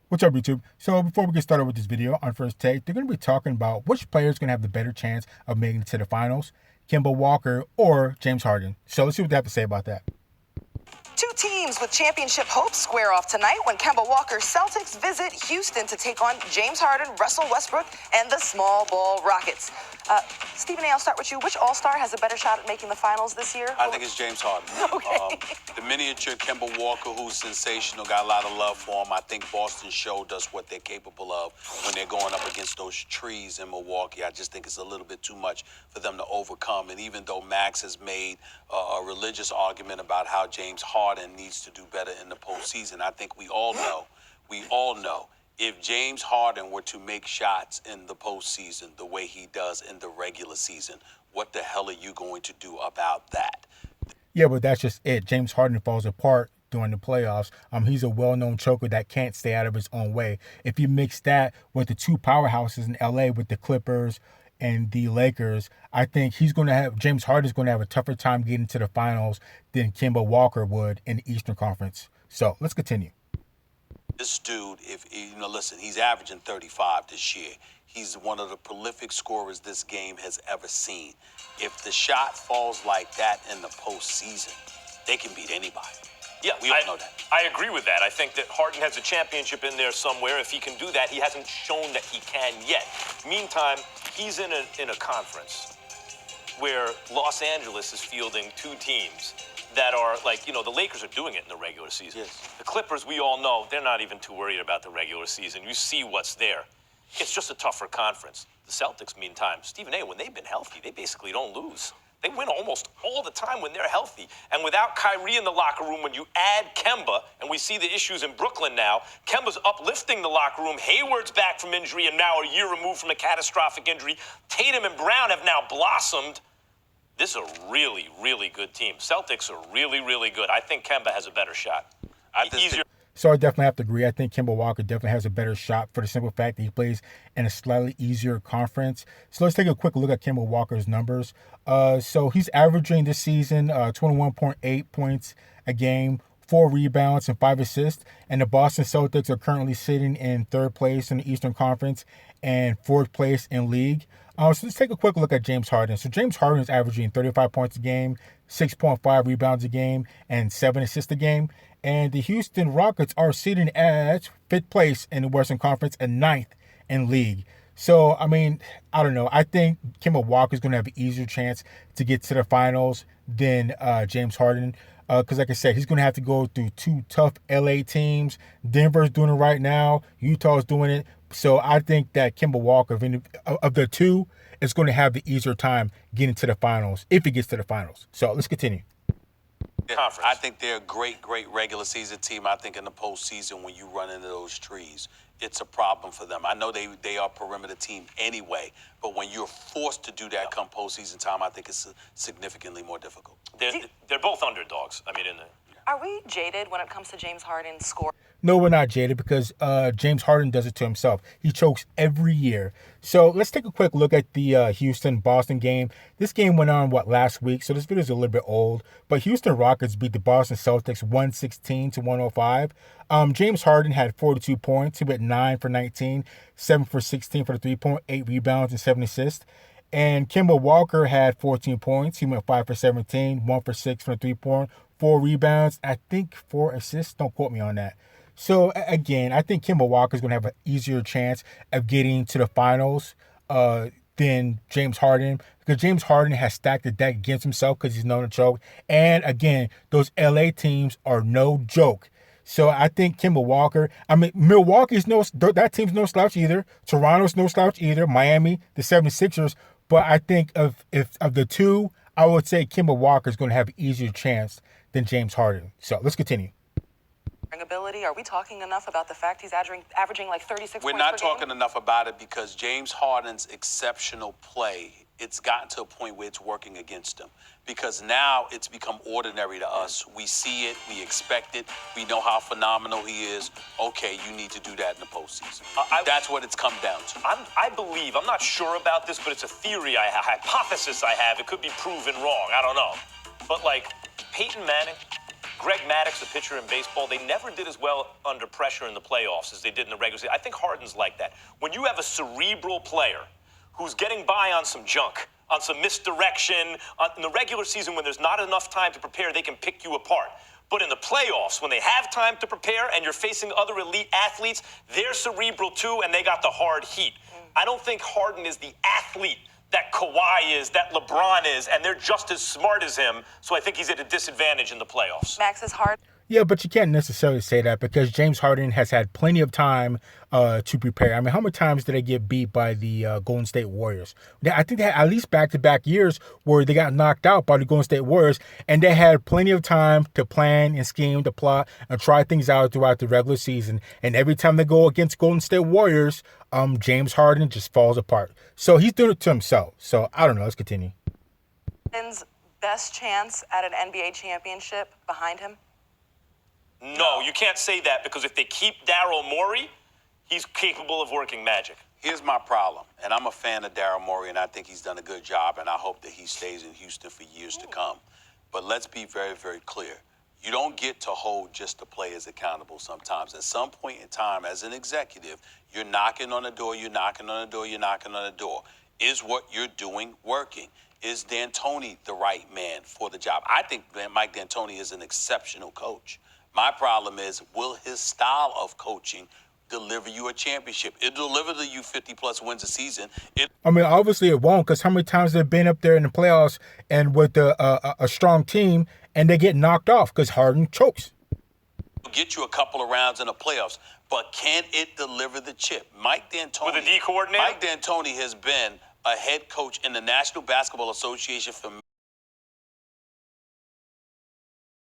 What's up, YouTube? So before we get started with this video on First Take, they're going to be talking about which player is going to have the better chance of making it to the finals, Kemba Walker or James Harden. So let's see what they have to say about that. Two teams with championship hopes square off tonight when Kemba Walker's Celtics visit Houston to take on James Harden, Russell Westbrook, and the small ball Rockets. Stephen A., I'll start with you. Which All-Star has a better shot at making the finals this year? I think it's James Harden. Okay. The miniature Kemba Walker, who's sensational, got a lot of love for him. I think Boston showed us what they're capable of when they're going up against those trees in Milwaukee. I just think it's a little bit too much for them to overcome. And even though Max has made a religious argument about how James Harden needs to do better in the postseason, I think we all know, if James Harden were to make shots in the postseason the way he does in the regular season, what the hell are you going to do about that? Yeah, but that's just it. James Harden falls apart during the playoffs. He's a well-known choker that can't stay out of his own way. If you mix that with the two powerhouses in LA with the Clippers and the Lakers, I think James Harden's going to have a tougher time getting to the finals than Kemba Walker would in the Eastern Conference. So let's continue. This dude, listen, he's averaging 35 this year. He's one of the prolific scorers this game has ever seen. If the shot falls like that in the postseason, they can beat anybody. Yeah, we all know that. I agree with that. I think that Harden has a championship in there somewhere. If he can do that, he hasn't shown that he can yet. Meantime, he's in a conference where Los Angeles is fielding two teams that are the Lakers are doing it in the regular season. Yes. The Clippers, we all know, they're not even too worried about the regular season. You see what's there. It's just a tougher conference. The Celtics, meantime, Stephen A., when they've been healthy, they basically don't lose. They win almost all the time when they're healthy. And without Kyrie in the locker room, when you add Kemba, and we see the issues in Brooklyn now, Kemba's uplifting the locker room. Hayward's back from injury and now a year removed from a catastrophic injury. Tatum and Brown have now blossomed. This is a really, really good team. Celtics are really, really good. I think Kemba has a better shot. So I definitely have to agree. I think Kemba Walker definitely has a better shot for the simple fact that he plays in a slightly easier conference. So let's take a quick look at Kemba Walker's numbers. So he's averaging this season 21.8 points a game, 4 rebounds, and 5 assists. And the Boston Celtics are currently sitting in 3rd place in the Eastern Conference and 4th place in league. So let's take a quick look at James Harden. So James Harden is averaging 35 points a game, 6.5 rebounds a game, and 7 assists a game. And the Houston Rockets are sitting at 5th place in the Western Conference and 9th in league. So, I don't know. I think Kemba Walker is going to have an easier chance to get to the finals than James Harden. Because like I said, he's going to have to go through 2 tough LA teams. Denver's doing it right now. Utah's doing it. So I think that Kemba Walker, of the two, is going to have the easier time getting to the finals, if he gets to the finals. So let's continue. I think they're a great regular season team. I think in the postseason, when you run into those trees, it's a problem for them. I know they are a perimeter team anyway, but when you're forced to do that come postseason time, I think it's significantly more difficult. They're both underdogs. Are we jaded when it comes to James Harden's score? No, we're not jaded because James Harden does it to himself. He chokes every year. So let's take a quick look at the Houston-Boston game. This game went on, last week? So this video is a little bit old. But Houston Rockets beat the Boston Celtics 116-105. James Harden had 42 points. He went 9 for 19, 7 for 16 for the three-point, 8 rebounds, and 7 assists. And Kemba Walker had 14 points. He went 5 for 17, 1 for 6 from the three-point, 4 rebounds, I think 4 assists. Don't quote me on that. So, again, I think Kemba Walker is going to have an easier chance of getting to the finals than James Harden, because James Harden has stacked the deck against himself because he's known to choke. And, again, those LA teams are no joke. So I think Kemba Walker, Milwaukee's that team's no slouch either. Toronto's no slouch either. Miami, the 76ers. But I think of the two, I would say Kemba Walker is going to have an easier chance than James Harden. So let's continue. Ability? Are we talking enough about the fact he's averaging like 36 points per game? We're not talking enough about it because James Harden's exceptional play, it's gotten to a point where it's working against him. Because now it's become ordinary to us. We see it, we expect it, we know how phenomenal he is. Okay, you need to do that in the postseason. That's what it's come down to. I'm not sure about this, but it's a theory a hypothesis I have. It could be proven wrong, I don't know. But Peyton Manning, Greg Maddux, the pitcher in baseball, they never did as well under pressure in the playoffs as they did in the regular season. I think Harden's like that. When you have a cerebral player who's getting by on some junk, on some misdirection, in the regular season when there's not enough time to prepare, they can pick you apart. But in the playoffs, when they have time to prepare and you're facing other elite athletes, they're cerebral too, and they got the hard heat. I don't think Harden is the athlete that Kawhi is, that LeBron is, and they're just as smart as him. So I think he's at a disadvantage in the playoffs. Max is hard. Yeah, but you can't necessarily say that because James Harden has had plenty of time to prepare. I mean, how many times did they get beat by the Golden State Warriors? I think they had at least back-to-back years where they got knocked out by the Golden State Warriors, and they had plenty of time to plan and scheme, to plot, and try things out throughout the regular season. And every time they go against Golden State Warriors, James Harden just falls apart. So he's doing it to himself. So I don't know. Let's continue. Harden's best chance at an NBA championship behind him? No, you can't say that because if they keep Daryl Morey, he's capable of working magic. Here's my problem, and I'm a fan of Daryl Morey, and I think he's done a good job, and I hope that he stays in Houston for years to come. But let's be very, very clear. You don't get to hold just the players accountable sometimes. At some point in time, as an executive, you're knocking on the door, you're knocking on the door, you're knocking on the door. Is what you're doing working? Is D'Antoni the right man for the job? I think Mike D'Antoni is an exceptional coach. My problem is, will his style of coaching deliver you a championship? It'll deliver you 50-plus wins a season. I mean, obviously it won't, because how many times they've been up there in the playoffs and with a strong team, and they get knocked off because Harden chokes. It'll get you a couple of rounds in the playoffs, but can it deliver the chip? Mike D'Antoni, With a D coordinator? Mike D'Antoni has been a head coach in the National Basketball Association for